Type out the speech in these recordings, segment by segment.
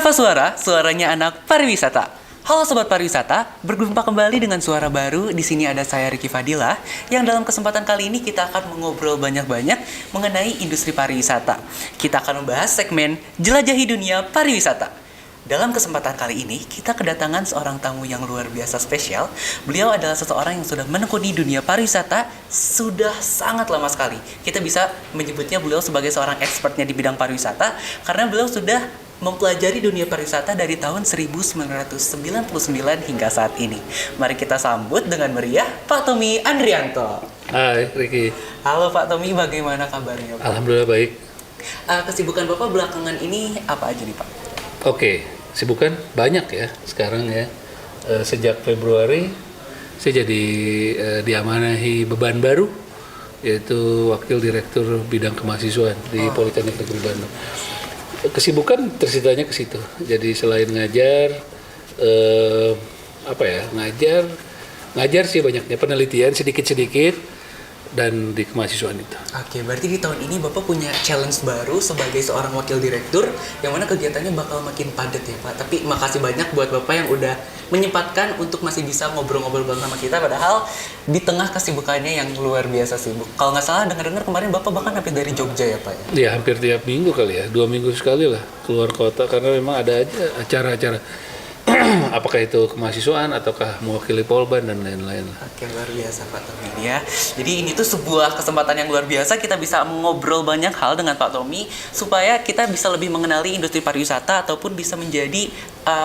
Alfa Suara, suaranya anak pariwisata. Halo Sobat Pariwisata, berjumpa kembali dengan suara baru. Di sini ada saya Ricky Fadila, yang dalam kesempatan kali ini kita akan mengobrol banyak-banyak mengenai industri pariwisata. Kita akan membahas segmen Jelajahi Dunia Pariwisata. Dalam kesempatan kali ini, kita kedatangan seorang tamu yang luar biasa spesial. Beliau adalah seseorang yang sudah menekuni dunia pariwisata sudah sangat lama sekali. Kita bisa menyebutnya beliau sebagai seorang expertnya di bidang pariwisata, karena beliau sudah mempelajari dunia pariwisata dari tahun 1999 hingga saat ini. Mari kita sambut dengan meriah Pak Tommy Andrianto. Hai Ricky. Halo Pak Tommy, bagaimana kabarnya Pak? Alhamdulillah baik. Kesibukan Bapak belakangan ini apa aja nih Pak? Oke, kesibukan banyak ya sekarang ya. Sejak Februari saya jadi diamanahi beban baru, yaitu Wakil Direktur Bidang Kemahasiswaan di Politeknik Negeri Bandung. Kesibukan terciptanya ke situ. Jadi selain ngajar, ngajar sih banyaknya, penelitian sedikit-sedikit dan di kemahasiswaan itu. Oke, berarti di tahun ini Bapak punya challenge baru sebagai seorang wakil direktur, yang mana kegiatannya bakal makin padat ya Pak. Tapi makasih banyak buat Bapak yang udah menyempatkan untuk masih bisa ngobrol-ngobrol bareng sama kita, padahal di tengah kesibukannya yang luar biasa sibuk. Kalau nggak salah dengar-dengar kemarin Bapak bahkan hampir dari Jogja ya Pak ya? Ya hampir tiap minggu kali ya, 2 minggu sekali lah keluar kota, karena memang ada aja acara-acara. Apakah itu kemahasiswaan ataukah mewakili Polban dan lain-lain. Oke, luar biasa Pak Tommy ya. Jadi ini tuh sebuah kesempatan yang luar biasa, kita bisa ngobrol banyak hal dengan Pak Tommy supaya kita bisa lebih mengenali industri pariwisata ataupun bisa menjadi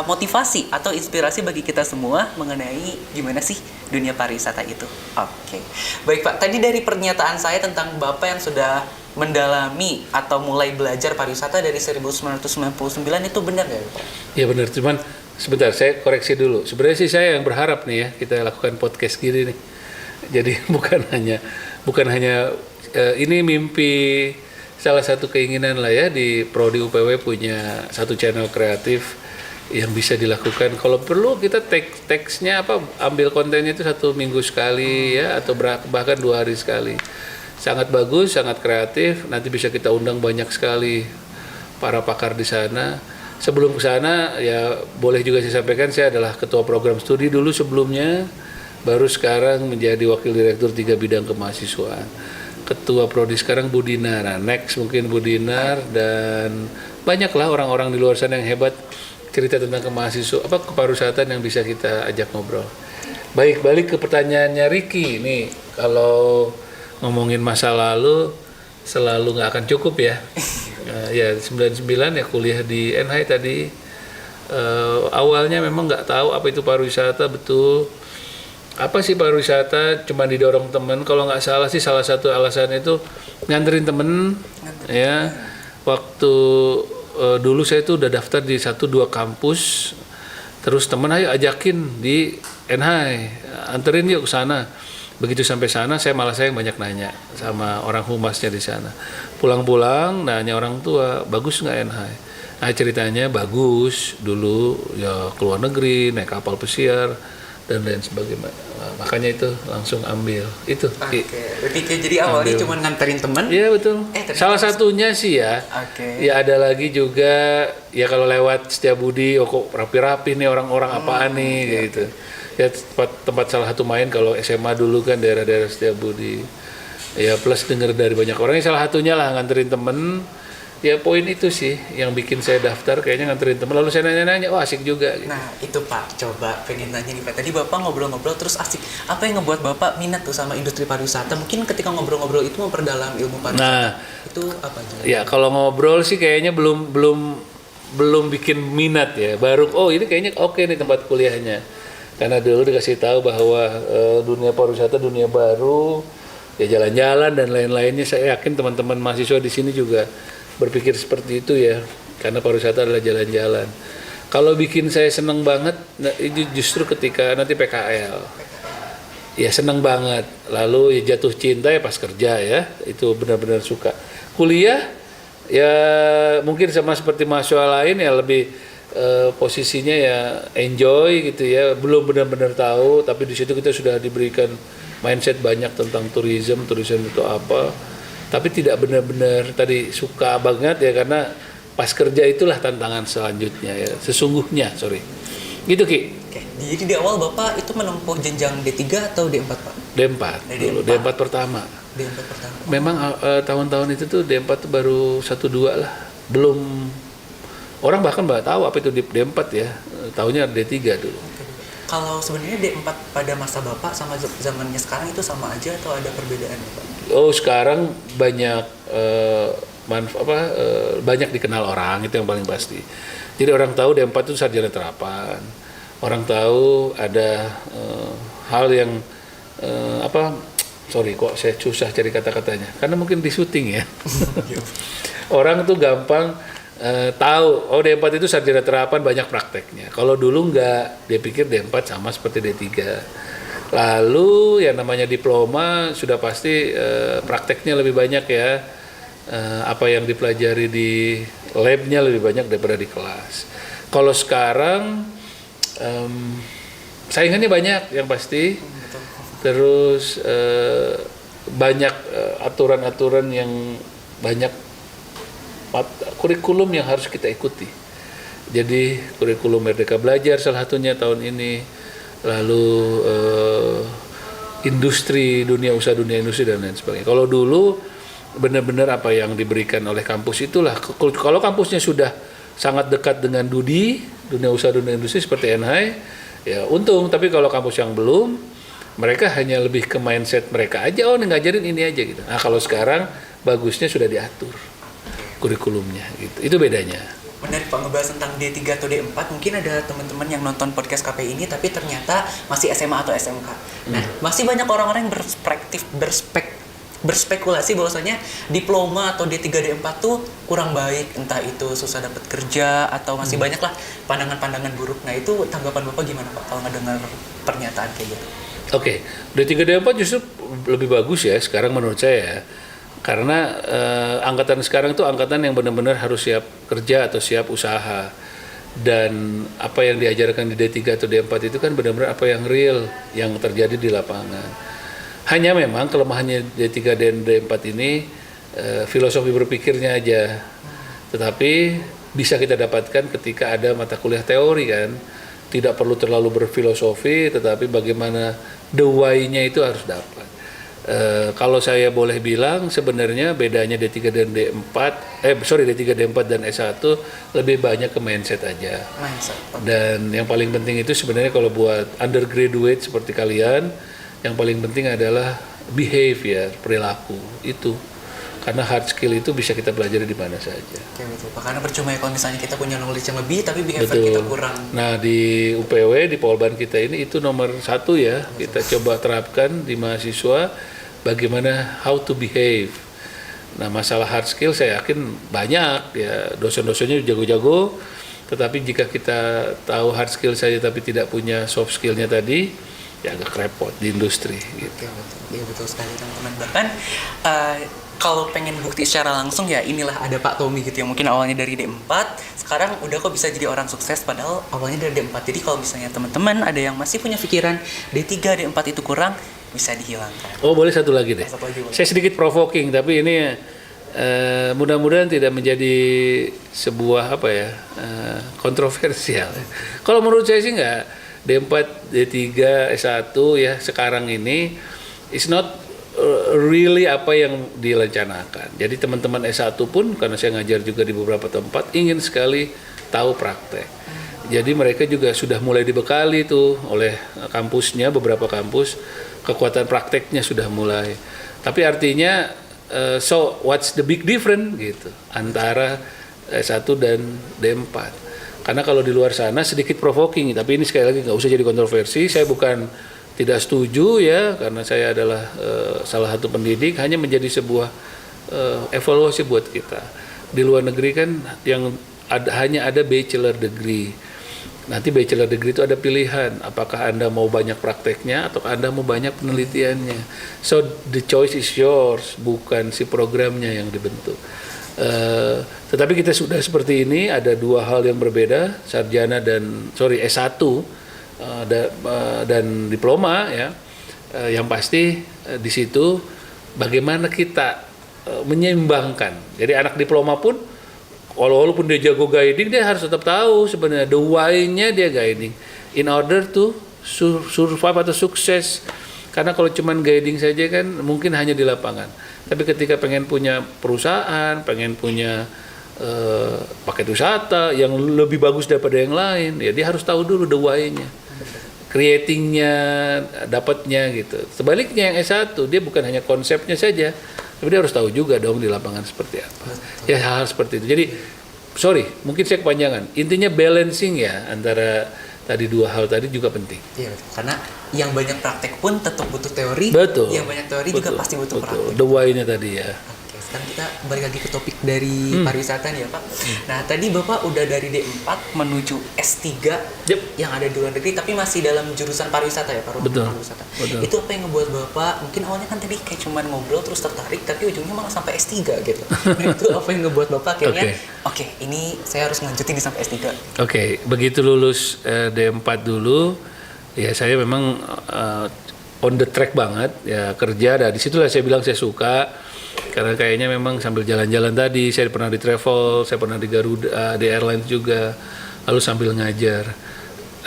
motivasi atau inspirasi bagi kita semua mengenai gimana sih dunia pariwisata itu. Oke. Baik Pak, tadi dari pernyataan saya tentang Bapak yang sudah mendalami atau mulai belajar pariwisata dari 1999 itu benar nggak Pak? Ya benar, cuman sebentar saya koreksi dulu. Sebenarnya sih saya yang berharap nih ya kita lakukan podcast gini nih. Jadi bukan hanya ini mimpi, salah satu keinginan lah ya di Prodi UPW punya satu channel kreatif yang bisa dilakukan. Kalau perlu kita teksnya ambil kontennya itu 1 minggu sekali ya, atau bahkan 2 hari sekali. Sangat bagus, sangat kreatif. Nanti bisa kita undang banyak sekali para pakar di sana. Sebelum ke sana ya boleh juga saya sampaikan, saya adalah ketua program studi dulu sebelumnya, baru sekarang menjadi wakil direktur 3 bidang kemahasiswaan. Ketua prodi sekarang Budinar, next mungkin Budinar, dan banyaklah orang-orang di luar sana yang hebat cerita tentang kepariwisatan yang bisa kita ajak ngobrol. Baik, balik ke pertanyaannya Ricky nih, kalau ngomongin masa lalu selalu nggak akan cukup ya. Ya 99 ya kuliah di NH tadi. Awalnya memang nggak tahu apa itu pariwisata betul. Apa sih pariwisata? Cuma didorong temen. Kalau nggak salah sih salah satu alasan itu nganterin temen. Ya, waktu dulu saya itu udah daftar di 1-2 kampus. Terus temen ayo ajakin di NH, anterin yuk ke sana. Begitu sampai sana saya yang banyak nanya sama orang humasnya di sana. Pulang-pulang nanya orang tua, bagus nggak NH? Nah ceritanya bagus, dulu ya keluar negeri, naik kapal pesiar dan lain sebagainya. Nah, makanya itu langsung ambil itu. Oke. Jadi awalnya cuma nganterin teman? Iya betul. Salah satunya sih ya. Oke. Ya ada lagi juga ya kalau lewat Setiabudi, kok rapi-rapi nih orang-orang apaan nih gitu. Ya tempat salah satu main kalau SMA dulu kan daerah-daerah Setiabudi. Ya plus dengar dari banyak orang, salah satunya lah nganterin temen. Ya poin itu sih yang bikin saya daftar, kayaknya nganterin temen. Lalu saya nanya-nanya, asik juga gitu. Nah itu Pak, coba pengen nanya nih Pak. Tadi Bapak ngobrol-ngobrol terus asik. Apa yang ngebuat Bapak minat tuh sama industri pariwisata? Mungkin ketika ngobrol-ngobrol itu memperdalam ilmu pariwisata. Nah, itu apa aja? Ya kalau ngobrol sih kayaknya belum bikin minat ya. Baru ini kayaknya oke nih tempat kuliahnya. Karena dulu dikasih tahu bahwa dunia pariwisata dunia baru, ya jalan-jalan dan lain-lainnya. Saya yakin teman-teman mahasiswa di sini juga berpikir seperti itu ya, karena pariwisata adalah jalan-jalan. Kalau bikin saya seneng banget, itu justru ketika nanti PKL, ya seneng banget. Lalu ya jatuh cinta ya pas kerja ya, itu benar-benar suka. Kuliah ya mungkin sama seperti mahasiswa lain ya lebih posisinya ya enjoy gitu ya, belum benar-benar tahu, tapi di situ kita sudah diberikan mindset banyak tentang turisme itu apa, tapi tidak benar-benar tadi suka banget ya, karena pas kerja itulah tantangan selanjutnya ya, sesungguhnya, gitu Ki. Oke, jadi di awal Bapak itu menempuh jenjang D3 atau D4 Pak? D4 dulu, D4 pertama. D4 pertama. Memang tahun-tahun itu tuh D4 tuh baru 1-2 lah, belum, orang bahkan nggak tahu apa itu D4 ya, tahunya D3 dulu. Kalau sebenarnya D4 pada masa Bapak sama zamannya sekarang itu sama aja atau ada perbedaannya Pak? Oh, sekarang banyak banyak dikenal orang, itu yang paling pasti. Jadi orang tahu D4 itu sarjana terapan. Orang tahu ada hal yang sorry kok saya susah cari kata-katanya. Karena mungkin di syuting ya. Orang tuh gampang tahu, oh D4 itu sarjana terapan banyak prakteknya. Kalau dulu enggak, dia pikir D4 sama seperti D3. Lalu yang namanya diploma sudah pasti prakteknya lebih banyak ya. Apa yang dipelajari di labnya lebih banyak daripada di kelas. Kalau sekarang saingannya banyak yang pasti. Terus banyak aturan-aturan yang banyak kurikulum yang harus kita ikuti. Jadi kurikulum Merdeka Belajar salah satunya tahun ini. Lalu dunia usaha industri dan lain sebagainya. Kalau dulu benar-benar apa yang diberikan oleh kampus itulah. Kalau kampusnya sudah sangat dekat dengan dunia usaha industri seperti NHI, ya untung. Tapi kalau kampus yang belum, mereka hanya lebih ke mindset mereka aja, oh ngajarin ini aja gitu. Nah kalau sekarang bagusnya sudah diatur kurikulumnya gitu. Itu bedanya. Menarik Pak ngebahas tentang D3 atau D4, mungkin ada teman-teman yang nonton podcast KPI ini tapi ternyata masih SMA atau SMK. Nah, masih banyak orang-orang yang berspekulasi bahwasanya diploma atau D3 D4 tuh kurang baik, entah itu susah dapat kerja atau masih banyak lah pandangan-pandangan buruk. Nah, itu tanggapan Bapak gimana Pak kalau ngedengar pernyataan kayak gitu? Oke, D3 D4 justru lebih bagus ya sekarang menurut saya. Karena angkatan sekarang itu angkatan yang benar-benar harus siap kerja atau siap usaha. Dan apa yang diajarkan di D3 atau D4 itu kan benar-benar apa yang real, yang terjadi di lapangan. Hanya memang kelemahannya D3 dan D4 ini filosofi berpikirnya aja. Tetapi bisa kita dapatkan ketika ada mata kuliah teori kan. Tidak perlu terlalu berfilosofi, tetapi bagaimana the why-nya itu harus dapat. Kalau saya boleh bilang sebenarnya bedanya D3 dan D4, D3 D4 dan S1 lebih banyak ke mindset aja. Dan yang paling penting itu sebenarnya kalau buat undergraduate seperti kalian, yang paling penting adalah behavior, perilaku itu. Karena hard skill itu bisa kita pelajari di mana saja. Oke, betul Pak. Karena percuma ya kalau misalnya kita punya knowledge yang lebih tapi behavior kita kurang. Nah di UPW, di Polban kita ini itu nomor 1 ya. Kita coba terapkan di mahasiswa bagaimana how to behave. Nah masalah hard skill saya yakin banyak ya, dosen-dosennya jago-jago. Tetapi jika kita tahu hard skill saja tapi tidak punya soft skillnya tadi, ya agak repot di industri gitu. Iya betul sekali teman-teman. Bahkan kalau pengen bukti secara langsung ya inilah ada Pak Tommy gitu yang mungkin awalnya dari D4 sekarang udah kok bisa jadi orang sukses padahal awalnya dari D4. Jadi kalau misalnya teman-teman ada yang masih punya pikiran D3 D4 itu kurang, bisa dihilangkan. Oh boleh satu lagi deh. Boleh. Saya sedikit provoking tapi ini mudah-mudahan tidak menjadi sebuah kontroversial. Kalau menurut saya sih nggak, D4, D3, S1 ya sekarang ini is not really apa yang direncanakan. Jadi teman-teman S1 pun karena saya ngajar juga di beberapa tempat ingin sekali tahu praktek. Jadi mereka juga sudah mulai dibekali tuh oleh kampusnya, beberapa kampus kekuatan prakteknya sudah mulai. Tapi artinya so what's the big difference gitu antara S1 dan D4. Karena kalau di luar sana sedikit provoking, tapi ini sekali lagi nggak usah jadi kontroversi. Saya bukan tidak setuju ya, karena saya adalah salah satu pendidik, hanya menjadi sebuah evaluasi buat kita. Di luar negeri kan yang hanya ada bachelor degree. Nanti bachelor degree itu ada pilihan, apakah Anda mau banyak prakteknya atau Anda mau banyak penelitiannya. So the choice is yours, bukan si programnya yang dibentuk. Tetapi kita sudah seperti ini, ada dua hal yang berbeda, sarjana dan S1 dan diploma ya. Yang pasti di situ bagaimana kita menyeimbangkan. Jadi anak diploma pun walaupun dia jago guiding, dia harus tetap tahu sebenarnya the why-nya dia guiding in order to survive atau sukses. Karena kalau cuman guiding saja kan mungkin hanya di lapangan. Tapi ketika pengen punya perusahaan, pengen punya paket wisata yang lebih bagus daripada yang lain, ya dia harus tahu dulu the why-nya, creating-nya, dapatnya gitu. Sebaliknya yang S1 dia bukan hanya konsepnya saja, tapi dia harus tahu juga dong di lapangan seperti apa. Ya hal seperti itu. Jadi sorry, mungkin saya kepanjangan. Intinya balancing ya antara tadi dua hal tadi juga penting. Iya, betul. Karena yang banyak praktek pun tetap butuh teori. Betul. Yang banyak teori juga pasti butuh praktek. The why-nya tadi ya. Oke, sekarang kita balik lagi ke topik dari pariwisata nih ya Pak. Nah tadi Bapak udah dari D4 menuju S3 Yep. yang ada di luar negeri tapi masih dalam jurusan pariwisata ya Pak? Betul. Pariwisata. Betul. Itu apa yang ngebuat Bapak, mungkin awalnya kan tadi kayak cuman ngobrol terus tertarik tapi ujungnya malah sampai S3 gitu. Nah itu apa yang ngebuat Bapak akhirnya oke, ini saya harus ngelanjutin sampai S3. Oke, begitu lulus D4 dulu, ya saya memang on the track banget ya kerja. Dan disitulah saya bilang saya suka karena kayaknya memang sambil jalan-jalan tadi saya pernah di travel, saya pernah di Garuda, di airlines juga, lalu sambil ngajar.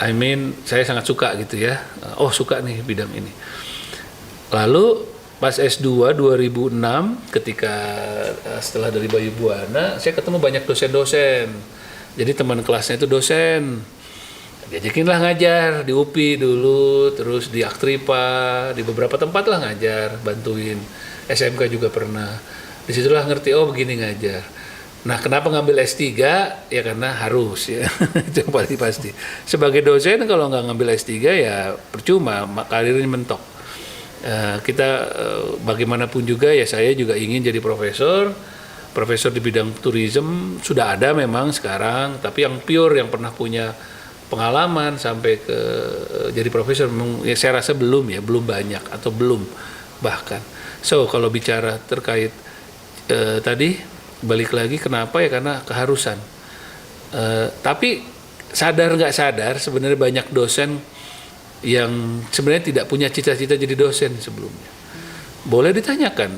I mean saya sangat suka gitu ya. Oh suka nih bidang ini. Lalu pas S2 2006 ketika setelah dari Bayu Buana saya ketemu banyak dosen-dosen. Jadi teman kelasnya itu dosen. Diajakin lah ngajar di UPI dulu, terus di Aktripa, di beberapa tempat lah ngajar, bantuin. SMK juga pernah. Disitulah ngerti, oh begini ngajar. Nah kenapa ngambil S3? Ya karena harus ya, itu yang paling pasti. Sebagai dosen kalau nggak ngambil S3 ya percuma, karirnya mentok. Kita bagaimanapun juga ya saya juga ingin jadi profesor di bidang tourism. Sudah ada memang sekarang, tapi yang pure, yang pernah punya pengalaman sampai ke jadi profesor ya saya rasa belum banyak atau belum bahkan. So kalau bicara terkait tadi balik lagi kenapa ya karena keharusan. Tapi sadar nggak sadar sebenarnya banyak dosen yang sebenarnya tidak punya cita-cita jadi dosen sebelumnya. Boleh ditanyakan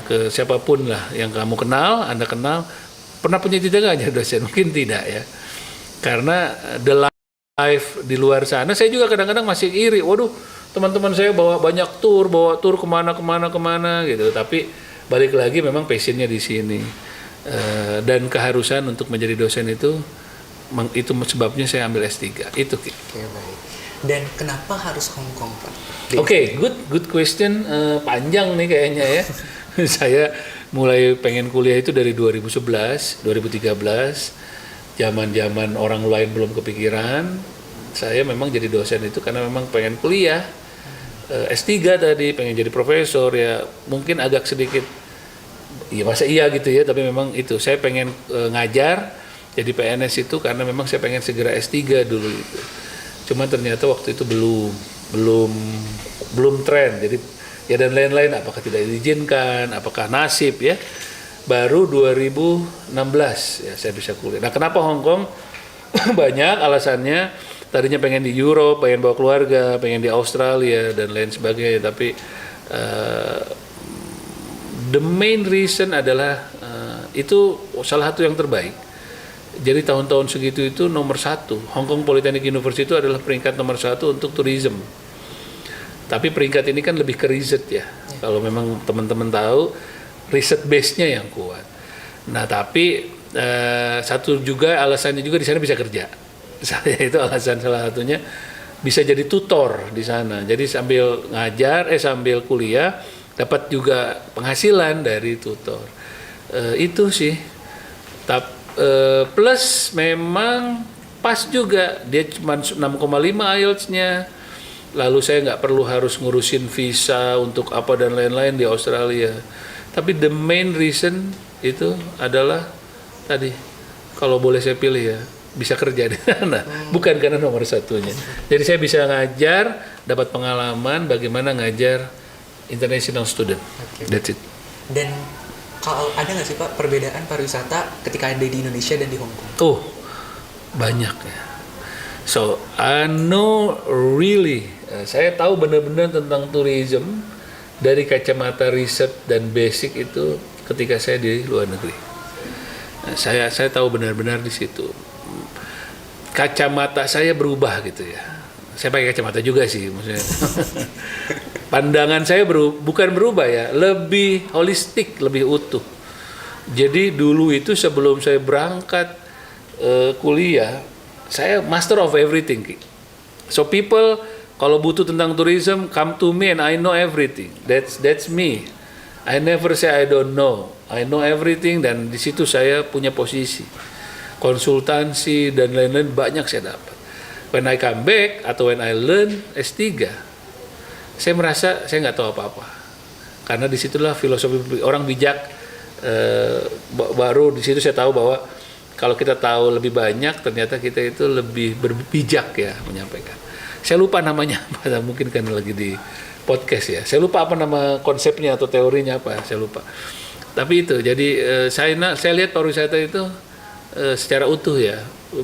ke siapapun lah yang kamu kenal, Anda kenal, pernah punya cita-cita nggak jadi dosen? Mungkin tidak ya. Karena the life di luar sana, saya juga kadang-kadang masih iri. Waduh, teman-teman saya bawa tur kemana gitu. Tapi balik lagi memang passionnya di sini. Dan keharusan untuk menjadi dosen itu sebabnya saya ambil S3. Itu. Oke, baik. Dan kenapa harus Hong Kong, Pak? Oke, good question. Panjang nih kayaknya ya. Saya mulai pengen kuliah itu dari 2011, 2013. Zaman-zaman orang lain belum kepikiran. Saya memang jadi dosen itu karena memang pengen kuliah. S3 tadi, pengen jadi profesor ya. Mungkin agak sedikit, ya masa iya gitu ya. Tapi memang itu, saya pengen ngajar jadi PNS itu karena memang saya pengen segera S3 dulu itu. Cuma ternyata waktu itu belum tren. Jadi ya dan lain-lain, apakah tidak diizinkan, apakah nasib ya. Baru 2016 ya saya bisa kuliah. Nah kenapa Hong Kong? Banyak alasannya. Tadinya pengen di Europe, pengen bawa keluarga, pengen di Australia dan lain sebagainya. Tapi the main reason adalah itu salah satu yang terbaik. Jadi tahun-tahun segitu itu nomor 1. Hong Kong Polytechnic University itu adalah peringkat nomor 1 untuk tourism. Tapi peringkat ini kan lebih ke riset ya. Kalau memang teman-teman tahu, riset base-nya yang kuat. Nah tapi satu juga alasannya juga di sana bisa kerja. Saya itu alasan salah satunya bisa jadi tutor di sana. Jadi sambil ngajar, sambil kuliah dapat juga penghasilan dari tutor. Itu sih. Plus memang pas juga dia cuma 6,5 IELTS-nya. Lalu saya nggak perlu harus ngurusin visa untuk apa dan lain-lain di Australia. Tapi the main reason itu adalah tadi, kalau boleh saya pilih ya, bisa kerja di sana. Bukan karena nomor satunya. Jadi saya bisa ngajar, dapat pengalaman bagaimana ngajar international student. Okay. That's it. Dan kalau ada nggak sih Pak perbedaan pariwisata ketika ada di Indonesia dan di Hong Kong? Oh, banyak ya. So, I know really, saya tahu benar-benar tentang tourism dari kacamata riset dan basic itu ketika saya di luar negeri. Saya tahu benar-benar di situ. Kacamata saya berubah gitu ya. Saya pakai kacamata juga sih, maksudnya. Pandangan saya bukan berubah ya, lebih holistik, lebih utuh. Jadi dulu itu sebelum saya berangkat kuliah, saya master of everything. So people kalau butuh tentang tourism, come to me and I know everything. That's me. I never say I don't know. I know everything, dan di situ saya punya posisi. Konsultansi dan lain-lain banyak saya dapat. When I come back atau when I learn S3, saya merasa saya nggak tahu apa-apa. Karena disitulah filosofi orang bijak, baru di situ saya tahu bahwa kalau kita tahu lebih banyak, ternyata kita itu lebih berbijak ya menyampaikan. Saya lupa namanya, mungkin karena lagi di podcast ya. Saya lupa apa nama konsepnya atau teorinya apa, saya lupa. Tapi itu, jadi saya lihat pariwisata itu secara utuh ya,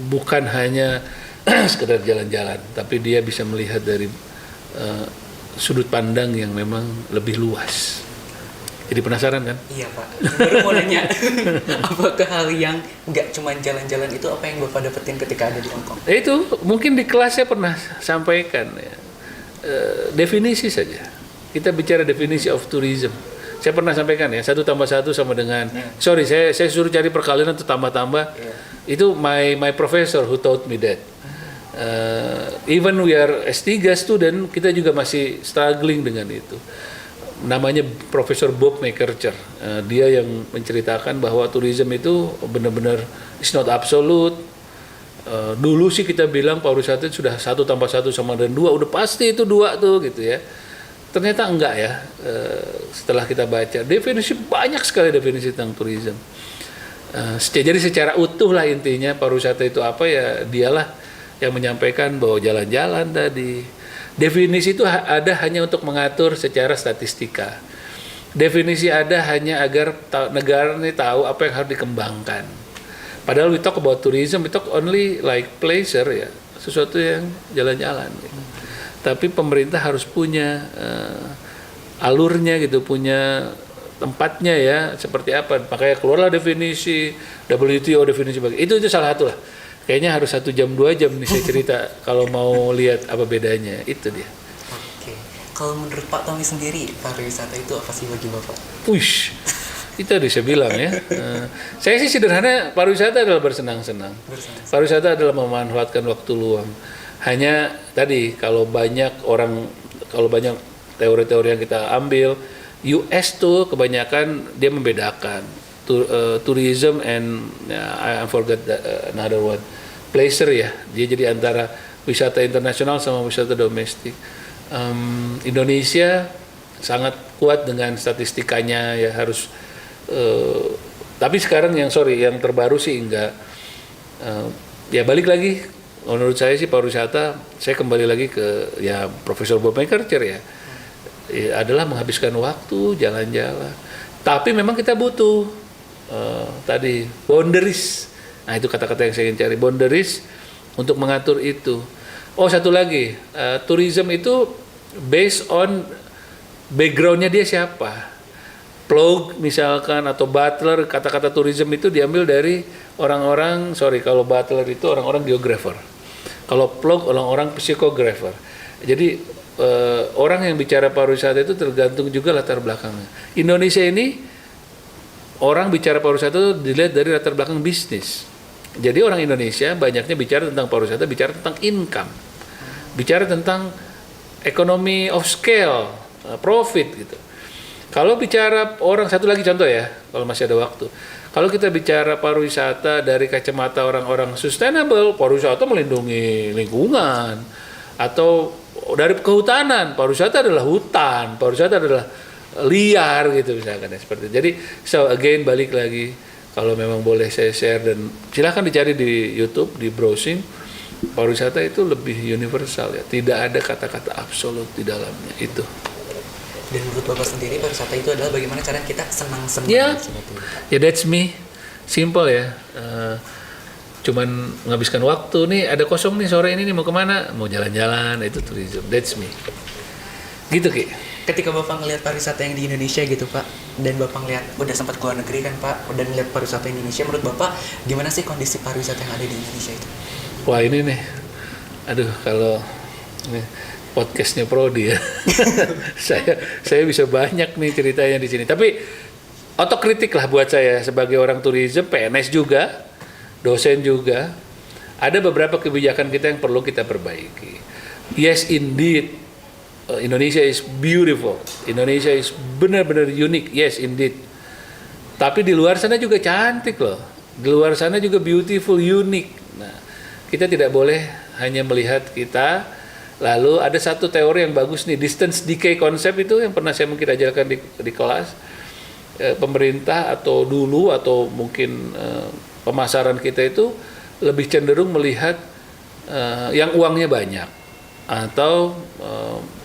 bukan hanya sekedar jalan-jalan, tapi dia bisa melihat dari sudut pandang yang memang lebih luas. Jadi penasaran kan? Iya Pak, baru mau nanya, apakah hal yang nggak cuma jalan-jalan itu apa yang Bapak dapetin ketika ada di Hong Kong? Itu mungkin di kelas saya pernah sampaikan ya, definisi saja. Kita bicara definisi of tourism. Saya pernah sampaikan ya, 1 tambah 1 sama dengan, sorry saya suruh cari perkalian atau tambah-tambah. Itu my professor who taught me that. Even we are S3 student, kita juga masih struggling dengan itu. Namanya Profesor Bob McKercher. Dia yang menceritakan bahwa tourism itu benar-benar is not absolute. Dulu sih kita bilang pariwisata sudah 1 tambah 1 sama dengan 2, udah pasti itu 2 tuh gitu ya. Ternyata enggak ya. Setelah kita baca definisi, banyak sekali definisi tentang tourism. Jadi secara utuh lah intinya pariwisata itu apa ya, dialah yang menyampaikan bahwa jalan-jalan tadi. Definisi itu ada hanya untuk mengatur secara statistika. Definisi ada hanya agar negara ini tahu apa yang harus dikembangkan. Padahal we talk about tourism, we talk only like pleasure ya, sesuatu yang jalan-jalan. Gitu. Tapi pemerintah harus punya alurnya gitu, punya tempatnya ya, seperti apa. Makanya keluarlah definisi, WTO definisi itu salah satu lah. Kayaknya harus 1 jam 2 jam nih saya cerita kalau mau lihat apa bedanya, itu dia. Oke, kalau menurut Pak Tommy sendiri pariwisata itu apa sih bagi Bapak? Push, itu tadi saya bilang ya. Saya sih sederhana, pariwisata adalah bersenang-senang. Pariwisata adalah memanfaatkan waktu luang. Hanya tadi kalau banyak teori-teori yang kita ambil, US tuh kebanyakan dia membedakan tourism and I forgot another one, pleasure ya. Dia jadi antara wisata internasional sama wisata domestik. Indonesia sangat kuat dengan statistikanya ya, harus tapi sekarang yang terbaru sih enggak. Ya balik lagi, menurut saya sih pariwisata, saya kembali lagi ke ya Profesor Bob McKercher ya, adalah menghabiskan waktu jalan-jalan. Tapi memang kita butuh tadi boundaries. Nah itu kata-kata yang saya ingin cari, boundaries untuk mengatur itu. Oh satu lagi, tourism itu based on backgroundnya dia siapa. Plug misalkan atau butler, kata-kata tourism itu diambil dari orang-orang, kalau butler itu orang-orang geographer. Kalau plug orang-orang psikografer. Jadi orang yang bicara pariwisata itu tergantung juga latar belakangnya. Indonesia ini orang bicara pariwisata itu dilihat dari latar belakang bisnis. Jadi orang Indonesia banyaknya bicara tentang pariwisata, bicara tentang income, bicara tentang economy of scale, profit gitu. Kalau bicara orang, satu lagi contoh ya, kalau masih ada waktu. Kalau kita bicara pariwisata dari kacamata orang-orang sustainable, pariwisata melindungi lingkungan, atau dari kehutanan, pariwisata adalah hutan, pariwisata adalah liar gitu misalkan ya, seperti itu. Jadi so again balik lagi, kalau memang boleh saya share dan silahkan dicari di YouTube, di browsing, pariwisata itu lebih universal ya, tidak ada kata-kata absolut di dalamnya itu. Dan menurut Bapak sendiri pariwisata itu adalah bagaimana cara kita senang-senang? Ya that's me, simple ya. Cuman menghabiskan waktu nih, ada kosong nih sore ini nih, mau kemana? Mau jalan-jalan, itu tourism. That's me. Gitu Ki. ketika Bapak ngelihat pariwisata yang di Indonesia gitu Pak, dan Bapak ngelihat udah sempat keluar negeri kan Pak, udah ngelihat pariwisata Indonesia, menurut Bapak gimana sih kondisi pariwisata yang ada di Indonesia itu? Wah ini nih, aduh kalau ini podcastnya Prodi ya, saya bisa banyak nih ceritanya di sini. Tapi otokritik lah buat saya sebagai orang tourism, PNS juga, dosen juga. Ada beberapa kebijakan kita yang perlu kita perbaiki. Yes indeed, Indonesia is beautiful. Indonesia is benar-benar unik. Yes indeed. Tapi di luar sana juga cantik loh. Di luar sana juga beautiful, unik. Nah, kita tidak boleh hanya melihat kita. Lalu ada satu teori yang bagus nih, distance decay concept itu yang pernah saya mungkin ajarkan di kelas. Pemerintah atau dulu atau mungkin pemasaran kita itu lebih cenderung melihat yang uangnya banyak atau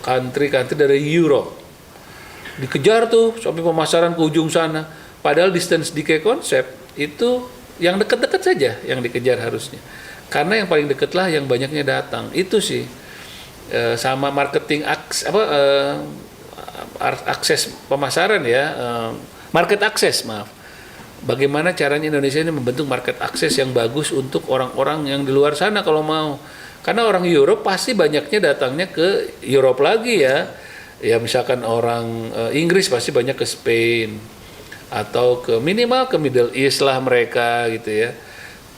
country-country dari Europe dikejar tuh sampai pemasaran ke ujung sana, padahal distance decay concept itu yang dekat-dekat saja yang dikejar harusnya, karena yang paling dekat lah yang banyaknya datang itu sih. Sama marketing akses pemasaran ya, market access maaf. Bagaimana caranya Indonesia ini membentuk market access yang bagus untuk orang-orang yang di luar sana kalau mau. Karena orang Europe pasti banyaknya datangnya ke Europe lagi ya. Ya misalkan orang Inggris pasti banyak ke Spain. Atau ke minimal ke Middle East lah mereka gitu ya.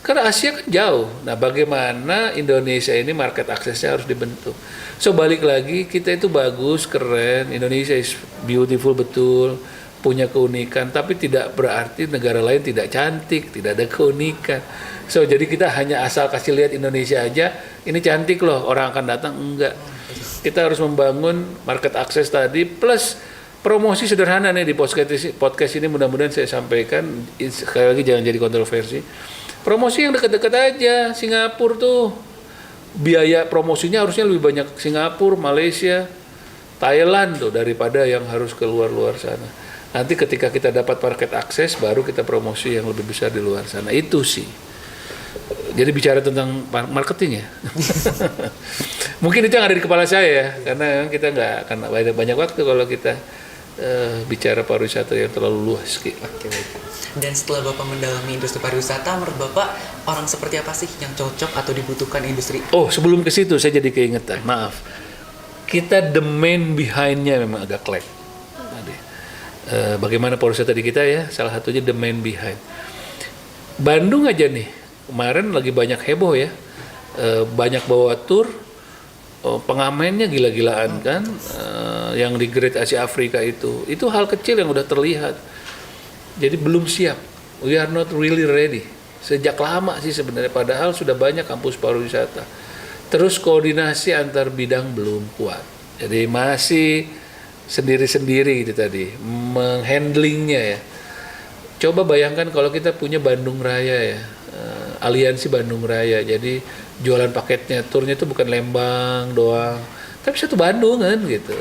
Karena Asia kan jauh. Nah bagaimana Indonesia ini market access-nya harus dibentuk. So balik lagi, kita itu bagus, keren. Indonesia is beautiful betul. Punya keunikan, tapi tidak berarti negara lain tidak cantik, tidak ada keunikan. So jadi kita hanya asal kasih lihat Indonesia aja, ini cantik loh, orang akan datang, enggak. Kita harus membangun market access tadi, plus promosi sederhana nih di podcast ini mudah-mudahan saya sampaikan, sekali lagi jangan jadi kontroversi. Promosi yang dekat-dekat aja, Singapura tuh, biaya promosinya harusnya lebih banyak Singapura, Malaysia, Thailand tuh daripada yang harus keluar-luar sana. Nanti ketika kita dapat market access, baru kita promosi yang lebih besar di luar sana. Itu sih. Jadi bicara tentang marketing ya. Mungkin itu yang ada di kepala saya ya. Karena kita nggak akan banyak waktu kalau kita bicara pariwisata yang terlalu luas. Gitu. Oke, baik. Dan setelah Bapak mendalami industri pariwisata, menurut Bapak orang seperti apa sih yang cocok atau dibutuhkan industri? Oh, sebelum ke situ saya jadi keingetan. Maaf. Kita the main behind-nya memang agak klek. Bagaimana pariwisata di kita ya, salah satunya the main behind. Bandung aja nih, kemarin lagi banyak heboh ya, banyak bawa tur, pengamennya gila-gilaan kan, yang di Great Asia Afrika itu hal kecil yang udah terlihat. Jadi belum siap, we are not really ready. Sejak lama sih sebenarnya, padahal sudah banyak kampus pariwisata. Terus koordinasi antar bidang belum kuat, jadi masih sendiri-sendiri gitu tadi, menghandlingnya ya. Coba bayangkan kalau kita punya Bandung Raya ya, aliansi Bandung Raya, jadi jualan paketnya, turnya itu bukan Lembang doang, tapi satu Bandung kan gitu,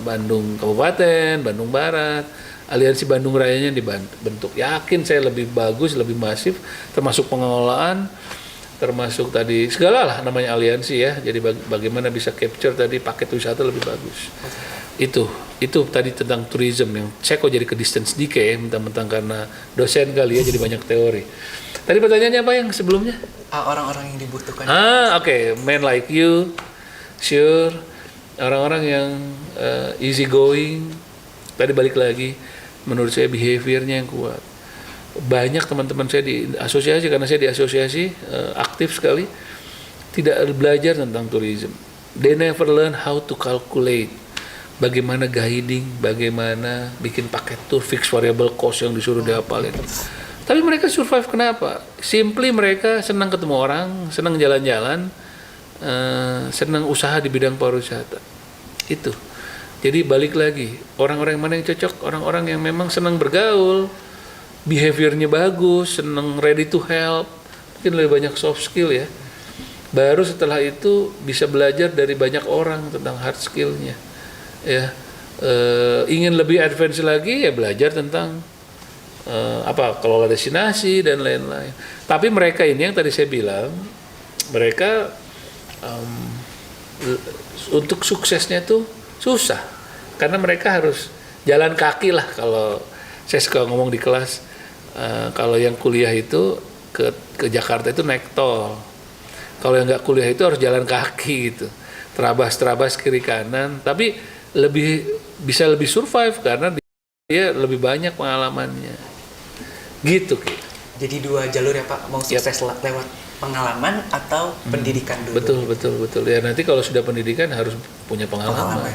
Bandung Kabupaten, Bandung Barat, aliansi Bandung Rayanya dibentuk. Yakin saya lebih bagus, lebih masif, termasuk pengelolaan, termasuk tadi segala lah namanya aliansi ya. Jadi bagaimana bisa capture tadi paket wisata lebih bagus. Itu tadi tentang tourism yang saya kok jadi ke distance decay, mentang-mentang karena dosen kali ya jadi banyak teori. Tadi pertanyaannya apa yang sebelumnya? Orang-orang yang dibutuhkan. Oke. Men like you, sure. Orang-orang yang easy going. Tadi balik lagi, menurut saya behaviornya yang kuat. Banyak teman-teman saya di asosiasi, karena saya di asosiasi aktif sekali, tidak belajar tentang tourism. They never learn how to calculate. Bagaimana guiding, bagaimana bikin paket tour, fixed variable cost yang disuruh dihafalin. Tapi mereka survive kenapa? Simply mereka senang ketemu orang, senang jalan-jalan, senang usaha di bidang pariwisata. Itu. Jadi balik lagi, orang-orang mana yang cocok? Orang-orang yang memang senang bergaul, behaviornya bagus, senang ready to help, mungkin lebih banyak soft skill ya. Baru setelah itu bisa belajar dari banyak orang tentang hard skillnya. Ya, ingin lebih advance lagi ya belajar tentang kelola destinasi dan lain-lain. Tapi mereka ini yang tadi saya bilang, mereka untuk suksesnya tuh susah. karena mereka harus jalan kaki lah. Kalau saya suka ngomong di kelas, kalau yang kuliah itu ke Jakarta itu naik tol, kalau yang nggak kuliah itu harus jalan kaki gitu, terabas kiri kanan, tapi bisa lebih survive karena dia lebih banyak pengalamannya gitu. Jadi 2 jalur ya Pak, mau sukses lewat pengalaman atau pendidikan dulu. Betul ya, nanti kalau sudah pendidikan harus punya pengalaman.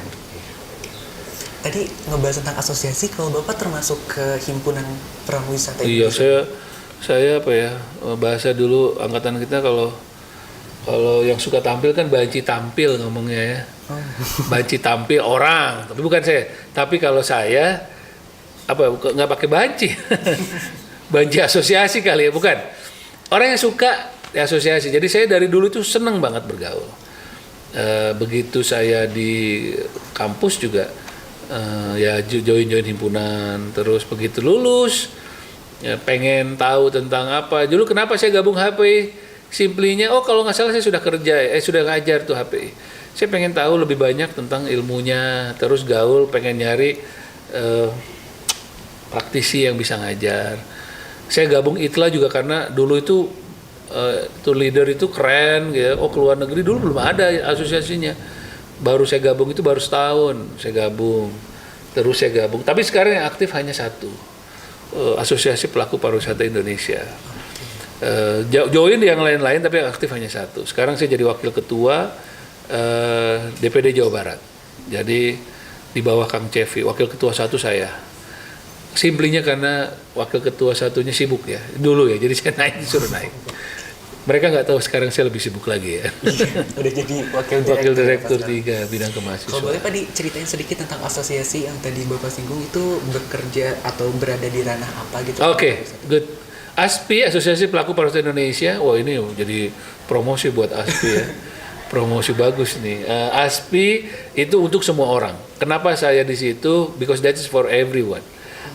Tadi ngebahas tentang asosiasi, kalau Bapak termasuk ke himpunan prawisata. Iya, saya apa ya, bahasa dulu angkatan kita, kalau yang suka tampil kan banci tampil ngomongnya ya. Banci tampil orang, tapi bukan saya. Tapi kalau saya nggak pakai banci. Banci asosiasi kali ya, bukan. Orang yang suka di asosiasi. Jadi saya dari dulu itu seneng banget bergaul. Begitu saya di kampus juga ya join himpunan, terus begitu lulus ya pengen tahu tentang apa. Dulu kenapa saya gabung HPI? Simplinya, kalau nggak salah saya sudah kerja, sudah ngajar tuh HPI. Saya pengen tahu lebih banyak tentang ilmunya, terus gaul, pengen nyari praktisi yang bisa ngajar. Saya gabung ITLA juga karena dulu itu tour leader itu keren gitu. Ke luar negeri dulu belum ada asosiasinya. Baru saya gabung itu baru setahun saya gabung. Terus saya gabung. Tapi sekarang yang aktif hanya satu. Asosiasi Pelaku Pariwisata Indonesia. Join yang lain-lain tapi yang aktif hanya satu. Sekarang saya jadi wakil ketua DPD Jawa Barat. Jadi di bawah Kang Cevi, wakil ketua satu saya. Simplinya karena wakil ketua satunya sibuk ya, dulu ya, jadi saya disuruh naik. Mereka nggak tahu sekarang saya lebih sibuk lagi ya. Udah jadi wakil direktur 3 bidang kemahasiswaan. Kalau boleh Pak diceritain sedikit tentang asosiasi yang tadi Bapak singgung itu bekerja atau berada di ranah apa gitu? Oke, good. ASPI, Asosiasi Pelaku Pariwisata Indonesia. Wah, ini jadi promosi buat ASPI ya. Promosi bagus nih. ASPI itu untuk semua orang. Kenapa saya di situ? Because that is for everyone.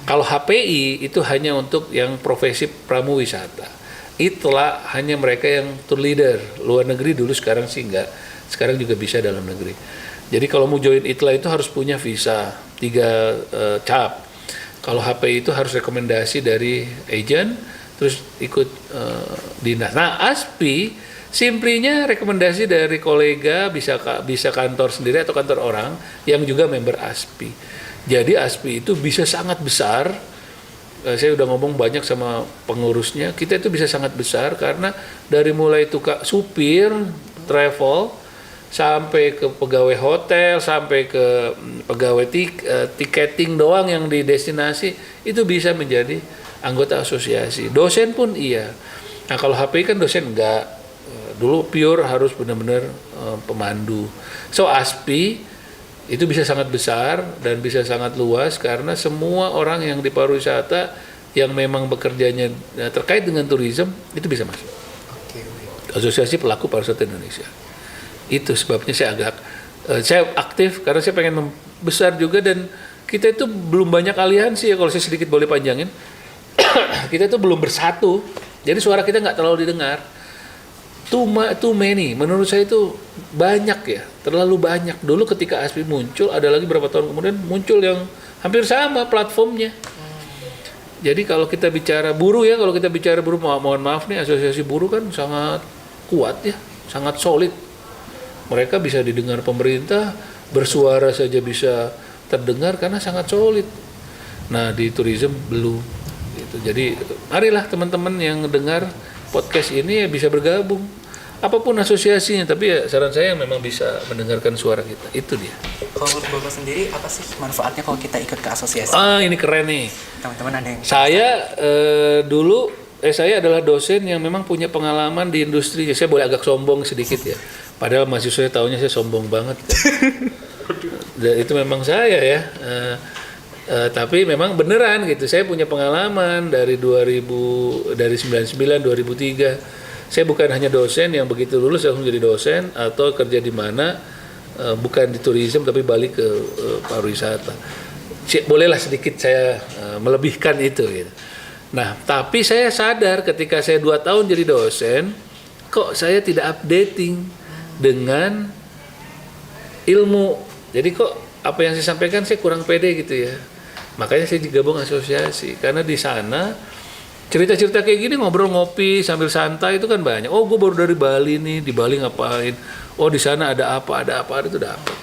Kalau HPI itu hanya untuk yang profesi pramuwisata. Itulah hanya mereka yang tour leader. Luar negeri dulu, sekarang sih enggak. Sekarang juga bisa dalam negeri. Jadi kalau mau join ITLA itu harus punya visa 3 cap. Kalau HPI itu harus rekomendasi dari agent, terus ikut dinas. Nah, ASPI simplinya rekomendasi dari kolega, bisa kantor sendiri atau kantor orang yang juga member ASPI. Jadi ASPI itu bisa sangat besar. Saya udah ngomong banyak sama pengurusnya. Kita itu bisa sangat besar karena dari mulai supir travel sampai ke pegawai hotel, sampai ke pegawai tiketing doang yang di destinasi itu bisa menjadi anggota asosiasi. Dosen pun iya. Nah, kalau HPI kan dosen enggak. Dulu pure harus benar-benar pemandu. So ASPI itu bisa sangat besar dan bisa sangat luas karena semua orang yang di pariwisata yang memang bekerjanya terkait dengan tourism itu bisa masuk. Asosiasi Pelaku Pariwisata Indonesia. Itu sebabnya saya aktif karena saya pengen membesar juga, dan kita itu belum banyak aliansi ya, kalau saya sedikit boleh panjangin. Kita itu belum bersatu, jadi suara kita nggak terlalu didengar. Too many, menurut saya itu banyak ya, terlalu banyak. Dulu ketika ASPI muncul, ada lagi berapa tahun kemudian muncul yang hampir sama platformnya. Jadi kalau kita bicara buruh ya, mohon maaf nih, asosiasi buruh kan sangat kuat ya, sangat solid. Mereka bisa didengar pemerintah, bersuara saja bisa terdengar karena sangat solid. Nah, di tourism belum. Gitu. Jadi marilah teman-teman yang dengar podcast ini ya bisa bergabung. Apapun asosiasinya, tapi ya saran saya yang memang bisa mendengarkan suara kita. Itu dia. Kalau menurut Bapak sendiri, apa sih manfaatnya kalau kita ikut ke asosiasi? Ini keren nih. Teman-teman ada yang... Saya adalah dosen yang memang punya pengalaman di industri. Saya boleh agak sombong sedikit ya. Padahal mahasiswa taunya saya sombong banget. Dan itu memang saya ya. Tapi memang beneran gitu. Saya punya pengalaman dari 99, 2003. Saya bukan hanya dosen yang begitu lulus langsung jadi dosen atau kerja di mana bukan di tourism tapi balik ke pariwisata. Bolehlah sedikit saya melebihkan itu gitu. Nah, tapi saya sadar ketika saya 2 tahun jadi dosen, kok saya tidak updating dengan ilmu. Jadi kok apa yang saya sampaikan saya kurang pede gitu ya. Makanya saya digabung asosiasi karena di sana cerita-cerita kayak gini ngobrol ngopi sambil santai itu kan banyak. Oh, gue baru dari Bali nih, di Bali ngapain? Oh, di sana ada apa itu dapat.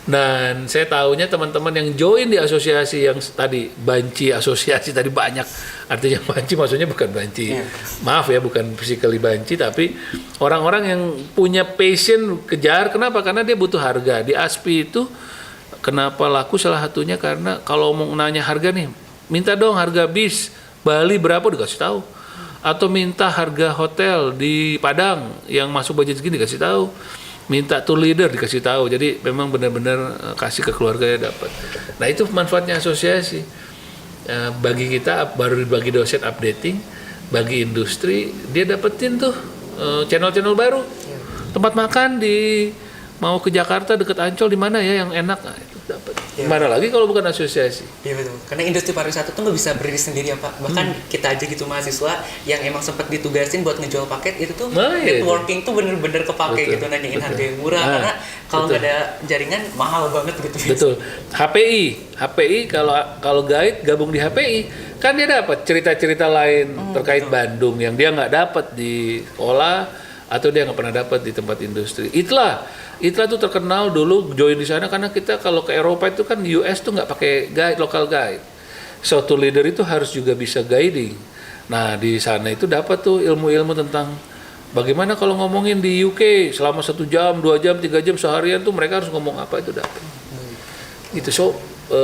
Dan saya tahunya teman-teman yang join di asosiasi yang tadi banci asosiasi tadi banyak. Artinya banci maksudnya bukan banci. Maaf ya, bukan physically banci tapi orang-orang yang punya passion kejar. Kenapa? Karena dia butuh harga. Di ASPI itu kenapa laku salah satunya karena kalau mau nanya harga nih, minta dong harga bis Bali berapa dikasih tahu. Atau minta harga hotel di Padang yang masuk budget segini dikasih tahu. Minta tour leader dikasih tahu. Jadi memang benar-benar kasih ke keluarganya dapat. Nah, itu manfaatnya asosiasi. Bagi kita baru bagi dosen updating, bagi industri dia dapetin tuh channel-channel baru. Tempat makan di mau ke Jakarta deket Ancol di mana ya yang enak, nah, itu dapat. Mana lagi kalau bukan asosiasi? Iya betul. Karena industri pariwisata tuh nggak bisa berdiri sendiri ya Pak. Bahkan kita aja gitu mahasiswa yang emang sempat ditugasin buat ngejual paket itu tuh networking tuh bener-bener kepake gitu, nanyain harga yang murah. Karena kalau nggak ada jaringan mahal banget gitu. Betul. HPI kalau guide gabung di HPI kan dia dapat cerita-cerita lain terkait betul. Bandung yang dia nggak dapat di sekolah atau dia nggak pernah dapat di tempat industri. Itlah tuh terkenal dulu join di sana karena kita kalau ke Eropa itu kan US tuh nggak pakai guide, local guide. So tour leader itu harus juga bisa guiding. Nah di sana itu dapat tuh ilmu-ilmu tentang bagaimana kalau ngomongin di UK selama 1 jam, 2 jam, 3 jam seharian tuh mereka harus ngomong apa itu dapat. Itu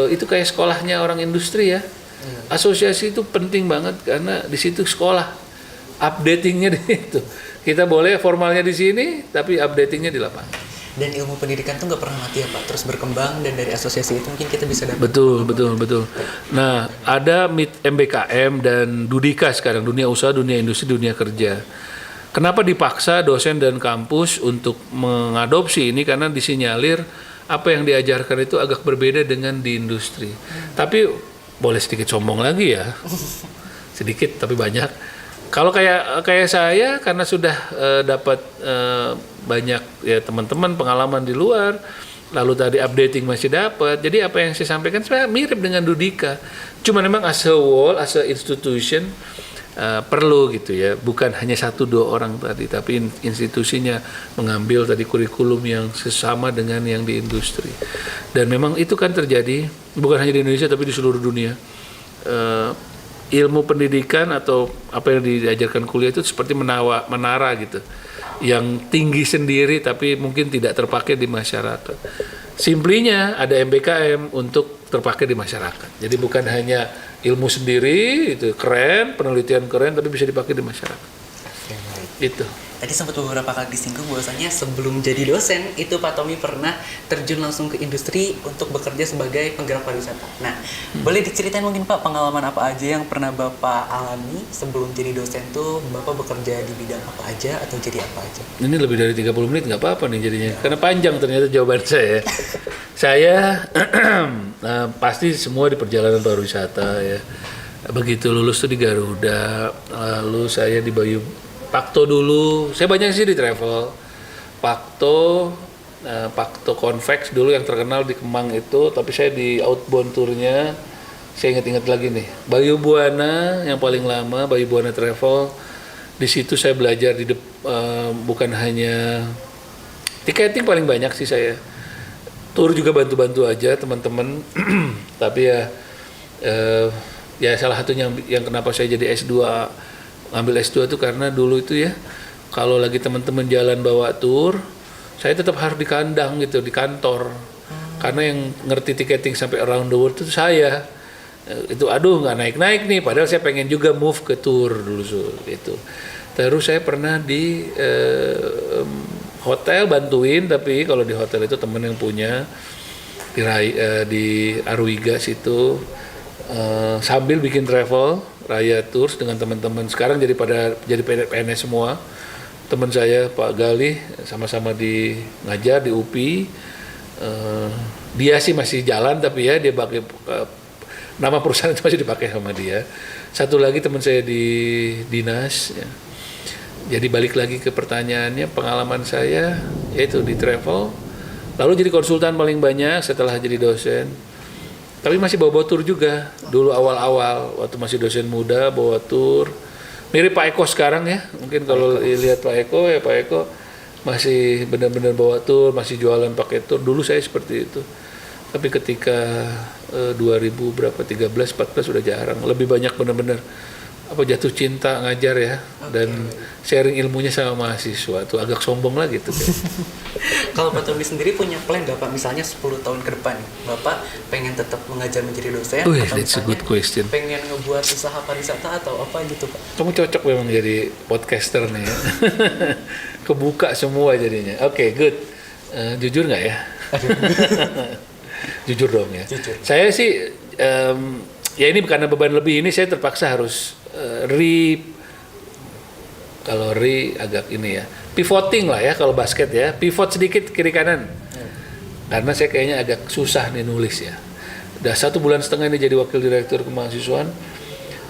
itu kayak sekolahnya orang industri ya. Asosiasi itu penting banget karena di situ sekolah updatingnya di situ. Kita boleh formalnya di sini tapi updatingnya di lapangan. Dan ilmu pendidikan tuh nggak pernah mati ya Pak, terus berkembang dan dari asosiasi itu mungkin kita bisa dapat. Betul. Nah, ada MBKM dan Dudika sekarang, dunia usaha, dunia industri, dunia kerja. Kenapa dipaksa dosen dan kampus untuk mengadopsi ini? Karena disinyalir apa yang diajarkan itu agak berbeda dengan di industri. Tapi boleh sedikit sombong lagi ya, sedikit tapi banyak. Kalau kayak saya karena sudah dapat banyak ya teman-teman pengalaman di luar, lalu tadi updating masih dapat. Jadi apa yang saya sampaikan sebenarnya mirip dengan Dudika. Cuma memang as a whole, as a institution perlu gitu ya. Bukan hanya 1-2 orang tadi, tapi institusinya mengambil tadi kurikulum yang sesama dengan yang di industri. Dan memang itu kan terjadi bukan hanya di Indonesia tapi di seluruh dunia. Ilmu pendidikan atau apa yang diajarkan kuliah itu seperti menara gitu, yang tinggi sendiri tapi mungkin tidak terpakai di masyarakat. Simplinya ada MBKM untuk terpakai di masyarakat. Jadi bukan hanya ilmu sendiri itu keren, penelitian keren, tapi bisa dipakai di masyarakat. Itu. Tadi sempat beberapa kali disinggung bahwasanya sebelum jadi dosen itu Pak Tommy pernah terjun langsung ke industri untuk bekerja sebagai penggerak pariwisata. Nah, boleh diceritain mungkin Pak pengalaman apa aja yang pernah Bapak alami sebelum jadi dosen tuh Bapak bekerja di bidang apa aja atau jadi apa aja? Ini lebih dari 30 menit nggak apa-apa nih jadinya, karena panjang ternyata jawaban saya. Saya pasti semua di perjalanan pariwisata ya. Begitu lulus tuh di Garuda, lalu saya di Pakto dulu, saya banyak sih di travel. Pakto Convex dulu yang terkenal di Kemang itu, tapi saya di outbound tournya, saya ingat-ingat lagi nih. Bayu Buana yang paling lama, Bayu Buana Travel. Di situ saya belajar bukan hanya tiketing paling banyak sih saya. Tour juga bantu-bantu aja teman-teman. Tapi ya salah satunya yang kenapa saya jadi S2 ngambil S2 itu karena dulu itu ya kalau lagi teman-teman jalan bawa tour saya tetap harus di kandang gitu, di kantor karena yang ngerti tiketing sampai around the world itu saya itu nggak naik-naik nih padahal saya pengen juga move ke tour dulu itu. Terus saya pernah di hotel bantuin, tapi kalau di hotel itu temen yang punya di Arwiga situ sambil bikin travel Raya Tours dengan teman-teman. Sekarang jadi PNS semua. Teman saya Pak Galih sama-sama ngajar di UPI. Dia sih masih jalan tapi ya dia pakai nama perusahaan itu masih dipakai sama dia. Satu lagi teman saya di dinas. Ya. Jadi balik lagi ke pertanyaannya, pengalaman saya yaitu di travel Lalu jadi konsultan paling banyak setelah jadi dosen. Tapi masih bawa tur juga. Dulu awal-awal waktu masih dosen muda bawa tur. Mirip Pak Eko sekarang ya. Mungkin kalau lihat Pak Eko ya Pak Eko masih benar-benar bawa tur, masih jualan pakai tur. Dulu saya seperti itu. Tapi ketika 2000 berapa 13 14 udah jarang. Lebih banyak benar-benar jatuh cinta ngajar ya, dan sharing ilmunya sama mahasiswa. Tuh agak sombong lah gitu. Kalau Pak Tommy sendiri punya plan nggak Pak, misalnya 10 tahun ke depan Bapak pengen tetap mengajar menjadi dosen, atau That's a good question. pengen ngebuat usaha pariwisata atau apa gitu Pak? Kamu cocok memang jadi podcaster nih ya. Kebuka semua jadinya. Oke, good. Jujur nggak ya? Jujur dong ya. Jujur. Saya sih ya ini karena beban lebih ini saya terpaksa harus agak ini ya, pivoting lah ya kalau basket ya, pivot sedikit kiri kanan. Karena saya kayaknya agak susah nih nulis ya. Udah 1,5 bulan ini jadi wakil direktur kemahasiswaan,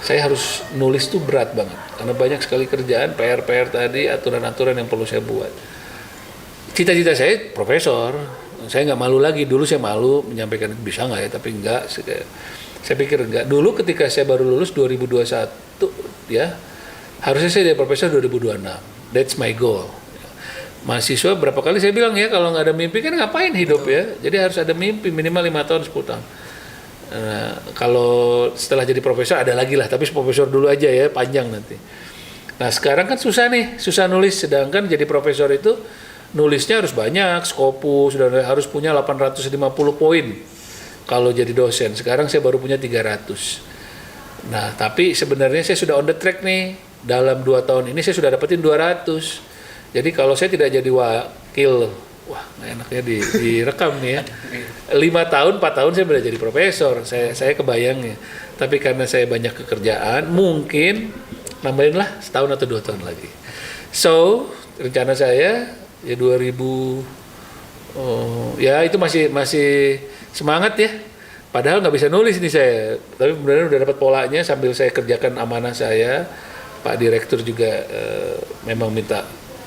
saya harus nulis tuh berat banget karena banyak sekali kerjaan, PR tadi, aturan-aturan yang perlu saya buat. Cita-cita saya profesor, saya nggak malu lagi. Dulu saya malu menyampaikan bisa nggak ya, tapi enggak. Saya pikir enggak. Dulu ketika saya baru lulus 2021 ya, harusnya saya jadi profesor 2026. That's my goal. Mahasiswa berapa kali saya bilang ya, kalau nggak ada mimpi kan ngapain hidup ya. Jadi harus ada mimpi minimal 5 tahun 10 tahun. Kalau setelah jadi profesor ada lagi lah, tapi profesor dulu aja ya, panjang nanti. Nah sekarang kan susah nih, susah nulis. Sedangkan jadi profesor itu nulisnya harus banyak, Scopus, dan harus punya 850 poin. Kalau jadi dosen, sekarang saya baru punya 300. Nah, tapi sebenarnya saya sudah on the track nih. Dalam 2 tahun ini saya sudah dapetin 200. Jadi kalau saya tidak jadi wakil, wah nggak enaknya direkam nih ya. 5 tahun, 4 tahun saya sudah jadi profesor. Saya kebayangnya. Tapi karena saya banyak kekerjaan, mungkin nambahin lah setahun atau 2 tahun lagi. So, rencana saya ya 2000, ya itu masih semangat ya, padahal nggak bisa nulis nih saya, tapi benar-benar udah dapat polanya sambil saya kerjakan amanah saya. Pak Direktur juga memang minta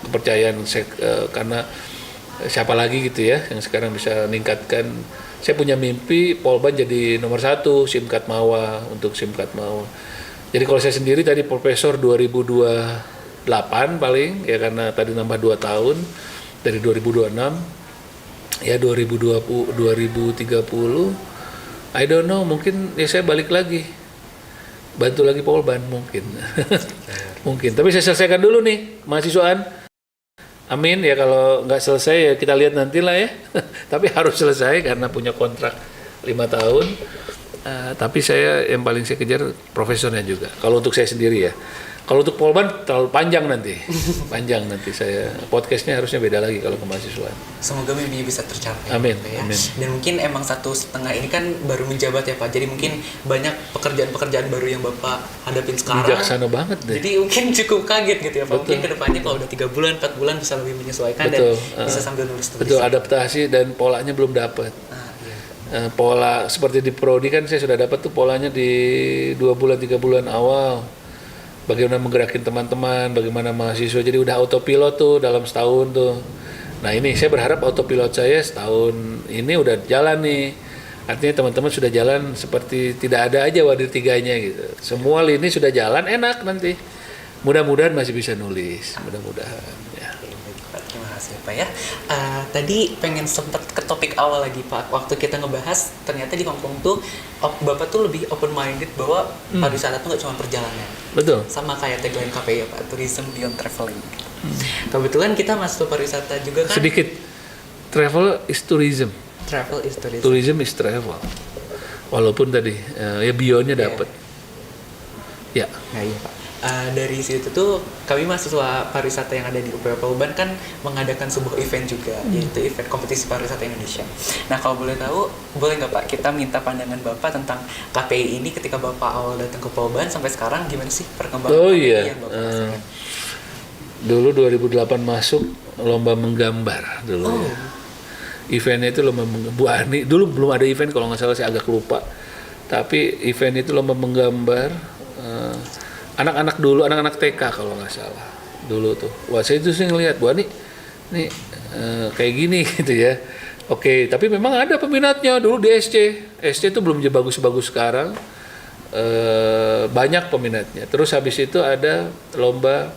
kepercayaan saya, karena siapa lagi gitu ya yang sekarang bisa meningkatkan. Saya punya mimpi Polban jadi nomor 1 Simkat Mawa, untuk Simkat Mawa. Jadi kalau saya sendiri tadi profesor 2028 paling ya, karena tadi nambah 2 tahun dari 2026. Ya 2020, 2030, I don't know, mungkin ya saya balik lagi, bantu lagi Polban mungkin. Mungkin, tapi saya selesaikan dulu nih mahasiswaan. Amin ya, kalau nggak selesai ya kita lihat nanti lah ya. Tapi harus selesai karena punya kontrak 5 tahun. Tapi saya yang paling saya kejar profesornya juga. Kalau untuk saya sendiri ya. Kalau untuk Polban terlalu panjang nanti. Saya podcastnya harusnya beda lagi kalau ke mahasiswa. Semoga mimpinya bisa tercapai. Amin, Ya. amin. Dan mungkin emang 1,5 ini kan baru menjabat ya Pak. Jadi mungkin banyak pekerjaan-pekerjaan baru yang Bapak hadapin sekarang. Bijaksana banget deh. Jadi mungkin cukup kaget gitu ya Pak. Betul. Mungkin kedepannya kalau udah 3 bulan, 4 bulan bisa lebih menyesuaikan. Betul. Dan bisa sambil nulis-nulis. Betul, adaptasi dan polanya belum dapat. Iya. Pola seperti di Prodi kan saya sudah dapat tuh polanya di 2 bulan 3 bulan awal. Bagaimana menggerakin teman-teman, bagaimana mahasiswa, jadi udah autopilot tuh dalam setahun tuh. Nah ini saya berharap autopilot saya setahun ini udah jalan nih. Artinya teman-teman sudah jalan seperti tidak ada aja wadir tiganya gitu. Semua lini sudah jalan, enak nanti. Mudah-mudahan masih bisa nulis, mudah-mudahan. Ya. Terima kasih Pak ya. Tadi pengen sempat ke topik awal lagi Pak. Waktu kita ngebahas ternyata di Hong Kong tuh Bapak tuh lebih open minded bahwa pariwisata tuh nggak cuma perjalanan. Betul. Sama kayak tagline KPI ya Pak, tourism beyond traveling. Kebetulan kita masuk pariwisata juga kan. Sedikit, travel is tourism. Travel is tourism. Tourism is travel. Walaupun tadi ya beyondnya dapat. Ya. Nah iya Pak. Dari situ tuh kami mahasiswa pariwisata yang ada di UPH Polban kan mengadakan sebuah event juga, yaitu event kompetisi pariwisata Indonesia. Nah kalau boleh tahu, boleh nggak Pak kita minta pandangan Bapak tentang KPI ini ketika Bapak awal datang ke Polban sampai sekarang, gimana sih perkembangan KPI yang Bapak rasakan? Dulu 2008 masuk lomba menggambar dulu ya. Eventnya itu lomba Bu Ani, dulu belum ada event kalau nggak salah, saya agak lupa. Tapi event itu lomba menggambar. Anak-anak dulu, anak-anak TK kalau nggak salah dulu tuh. Wah saya itu sih ngelihat, wah nih kayak gini gitu ya. Oke, tapi memang ada peminatnya dulu di SC. SC itu belum bagus-bagus sekarang. Banyak peminatnya. Terus habis itu ada lomba,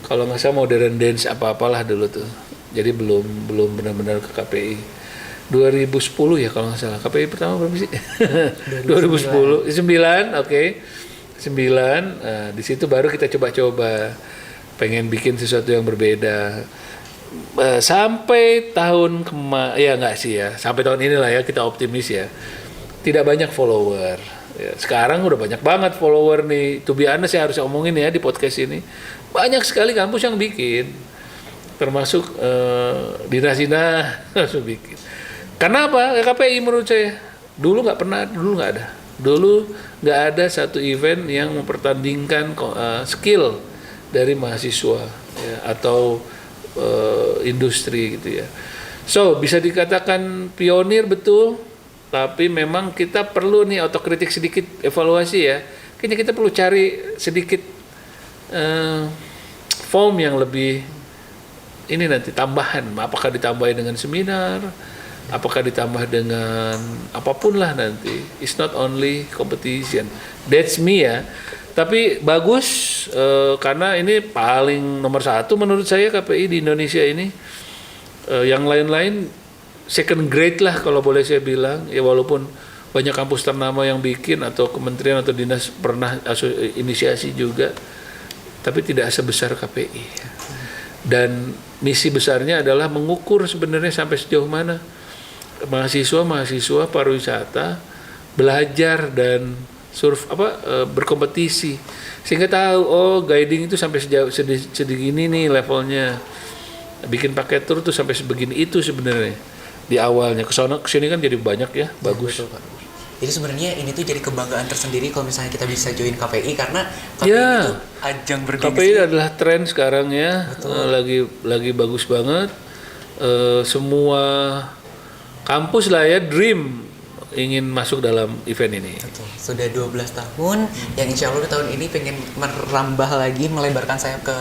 kalau nggak salah modern dance apa-apalah dulu tuh. Jadi belum benar-benar ke KPI. 2010 ya kalau nggak salah. KPI pertama berapa sih? 2010. 9, oke. 9. Di situ baru kita coba-coba pengen bikin sesuatu yang berbeda. Sampai tahun ya nggak sih ya. Sampai tahun inilah ya kita optimis ya. Tidak banyak follower. Ya, sekarang udah banyak banget follower nih. To be honest saya harus omongin ya di podcast ini. Banyak sekali kampus yang bikin. Termasuk dinas-dinas harus bikin. Karena apa? KPI menurut saya dulu nggak ada. Dulu nggak ada satu event yang mempertandingkan skill dari mahasiswa ya, atau industri gitu ya. So bisa dikatakan pionir betul, tapi memang kita perlu nih otokritik sedikit, evaluasi ya. Kayaknya kita perlu cari sedikit form yang lebih ini nanti tambahan. Apakah ditambahin dengan seminar? Apakah ditambah dengan apapun lah nanti. It's not only competition. That's me ya. Tapi bagus karena ini paling nomor 1 menurut saya KPI di Indonesia ini. Yang lain-lain second grade lah kalau boleh saya bilang. Ya walaupun banyak kampus ternama yang bikin atau kementerian atau dinas pernah inisiasi juga. Tapi tidak sebesar KPI. Dan misi besarnya adalah mengukur sebenarnya sampai sejauh mana mahasiswa pariwisata belajar dan berkompetisi sehingga tahu guiding itu sampai segini nih levelnya, bikin paket tour tuh sampai sebegini itu sebenarnya di awalnya. Kesini kan jadi banyak ya, bagus. Betul, Pak. Jadi sebenarnya ini tuh jadi kebanggaan tersendiri kalau misalnya kita bisa join KPI karena KPI itu ajang bergengsi. KPI adalah tren sekarang ya, lagi bagus banget. Semua kampus lah ya dream ingin masuk dalam event ini. Betul. Sudah 12 tahun yang insya Allah di tahun ini pengen merambah lagi, melebarkan sayap ke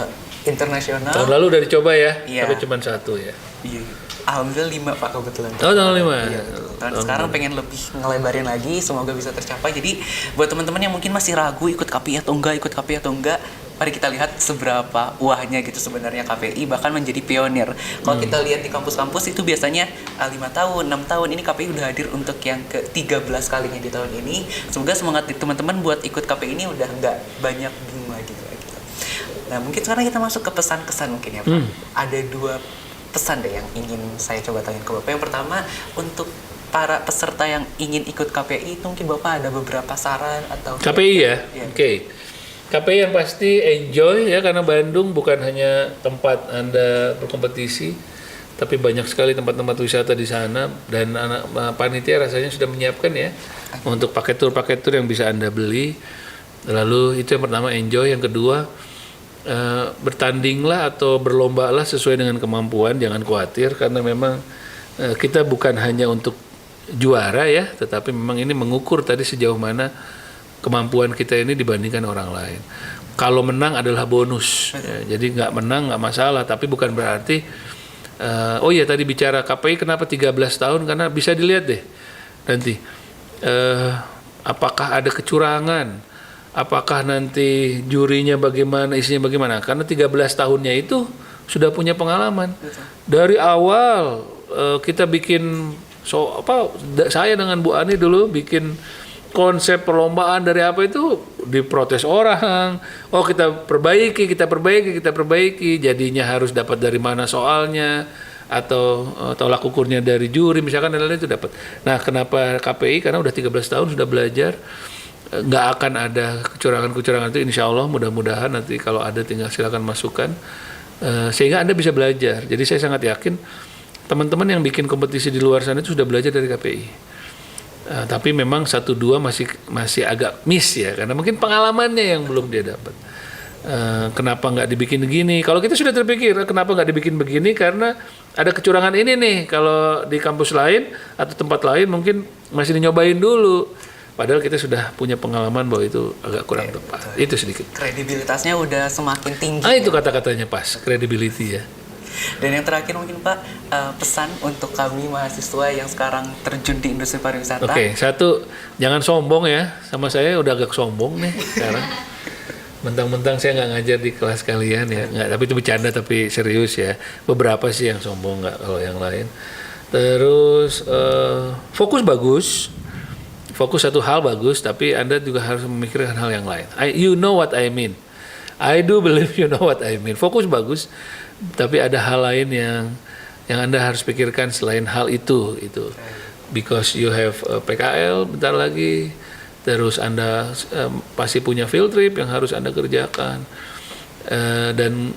internasional. Tahun lalu udah dicoba ya, Iya. tapi cuma 1 ya. Iya. Alhamdulillah 5 Pak kebetulan. Tahun 5. Iya, tahun sekarang pengen lebih ngelebarin lagi, semoga bisa tercapai. Jadi buat teman-teman yang mungkin masih ragu ikut KPI atau enggak, mari kita lihat seberapa wahnya gitu sebenarnya KPI bahkan menjadi pionir. Kalau kita lihat di kampus-kampus itu biasanya 5 tahun, 6 tahun, ini KPI udah hadir untuk yang ke-13 kalinya di tahun ini. Semoga semangat teman-teman buat ikut KPI ini udah nggak banyak bingung lagi gitu. Nah mungkin sekarang kita masuk ke pesan-kesan mungkin ya Pak. Ada 2 pesan deh yang ingin saya coba tanya ke Bapak. Yang pertama untuk para peserta yang ingin ikut KPI itu mungkin Bapak ada beberapa saran atau KPI ya? Oke. KPI yang pasti enjoy ya, karena Bandung bukan hanya tempat Anda berkompetisi, tapi banyak sekali tempat-tempat wisata di sana dan anak panitia rasanya sudah menyiapkan ya untuk paket tour yang bisa Anda beli. Lalu itu yang pertama, enjoy. Yang kedua, bertandinglah atau berlombalah sesuai dengan kemampuan, jangan khawatir karena memang kita bukan hanya untuk juara ya, tetapi memang ini mengukur tadi sejauh mana kemampuan kita ini dibandingkan orang lain. Kalau menang adalah bonus, ya, jadi nggak menang nggak masalah, tapi bukan berarti tadi bicara KPI kenapa 13 tahun, karena bisa dilihat deh nanti apakah ada kecurangan, apakah nanti jurinya bagaimana, isinya bagaimana, karena 13 tahunnya itu sudah punya pengalaman. Dari awal kita bikin saya dengan Bu Ani dulu bikin konsep perlombaan dari apa itu diprotes orang. Oh kita perbaiki, jadinya harus dapat dari mana soalnya atau tolak ukurnya dari juri misalkan, dan lain-lain itu dapat. Nah kenapa KPI? Karena udah 13 tahun sudah belajar, nggak akan ada kecurangan itu insya Allah. Mudah-mudahan nanti kalau ada tinggal silakan masukkan sehingga Anda bisa belajar. Jadi saya sangat yakin teman-teman yang bikin kompetisi di luar sana itu sudah belajar dari KPI. Tapi memang 1-2 masih agak miss ya, karena mungkin pengalamannya yang belum dia dapat. Kenapa nggak dibikin begini? Kalau kita sudah terpikir kenapa nggak dibikin begini, karena ada kecurangan ini nih. Kalau di kampus lain atau tempat lain mungkin masih dinyobain dulu. Padahal kita sudah punya pengalaman bahwa itu agak kurang tepat. Itu sedikit. Kredibilitasnya udah semakin tinggi. Itu kata-katanya pas, credibility ya. Dan yang terakhir mungkin Pak, pesan untuk kami mahasiswa yang sekarang terjun di industri pariwisata. Oke, satu, jangan sombong ya. Sama saya udah agak sombong nih sekarang. Mentang-mentang saya nggak ngajar di kelas kalian ya, nggak, tapi itu bercanda tapi serius ya. Beberapa sih yang sombong, nggak kalau yang lain. Terus fokus bagus, fokus satu hal bagus, tapi Anda juga harus memikirkan hal yang lain. You know what I mean. I do believe you know what I mean. Fokus bagus, tapi ada hal lain yang Anda harus pikirkan selain hal itu. Because you have PKL bentar lagi. Terus Anda pasti punya field trip yang harus Anda kerjakan. Dan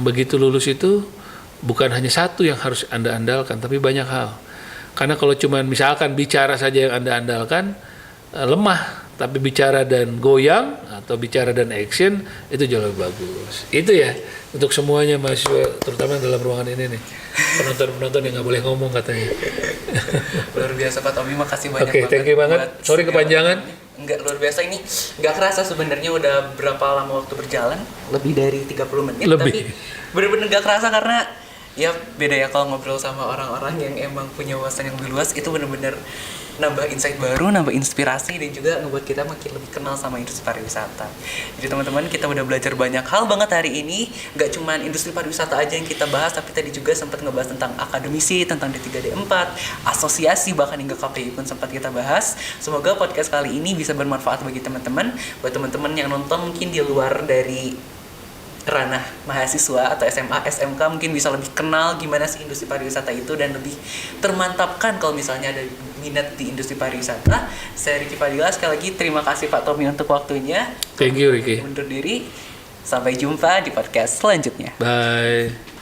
begitu lulus itu bukan hanya satu yang harus Anda andalkan, tapi banyak hal. Karena kalau cuma misalkan bicara saja yang Anda andalkan, lemah. Tapi bicara dan goyang, atau bicara dan action, itu jauh lebih bagus. Itu ya, untuk semuanya mahasiswa, terutama dalam ruangan ini nih. Penonton-penonton yang nggak boleh ngomong katanya. Luar biasa Pak Tommy, makasih banyak Oke, thank you banget. Sorry kepanjangan. Enggak, luar biasa ini. Nggak kerasa sebenarnya udah berapa lama waktu berjalan? Lebih dari 30 menit. Lebih. Tapi bener-bener nggak kerasa karena ya beda ya kalau ngobrol sama orang-orang yang emang punya wawasan yang lebih luas, itu bener-bener nambah insight baru, nambah inspirasi, dan juga ngebuat kita makin lebih kenal sama industri pariwisata. Jadi teman-teman, kita udah belajar banyak hal banget hari ini. Gak cuman industri pariwisata aja yang kita bahas, tapi tadi juga sempat ngebahas tentang akademisi, tentang D3D4, asosiasi, bahkan hingga KPI pun sempat kita bahas. Semoga podcast kali ini bisa bermanfaat bagi teman-teman. Buat teman-teman yang nonton mungkin di luar dari ranah mahasiswa atau SMA, SMK, mungkin bisa lebih kenal gimana sih industri pariwisata itu, dan lebih termantapkan kalau misalnya ada minat di industri pariwisata. Saya Ricky Fadila, sekali lagi terima kasih Pak Tommy untuk waktunya. Thank you Ricky. Undur diri, sampai jumpa di podcast selanjutnya. Bye.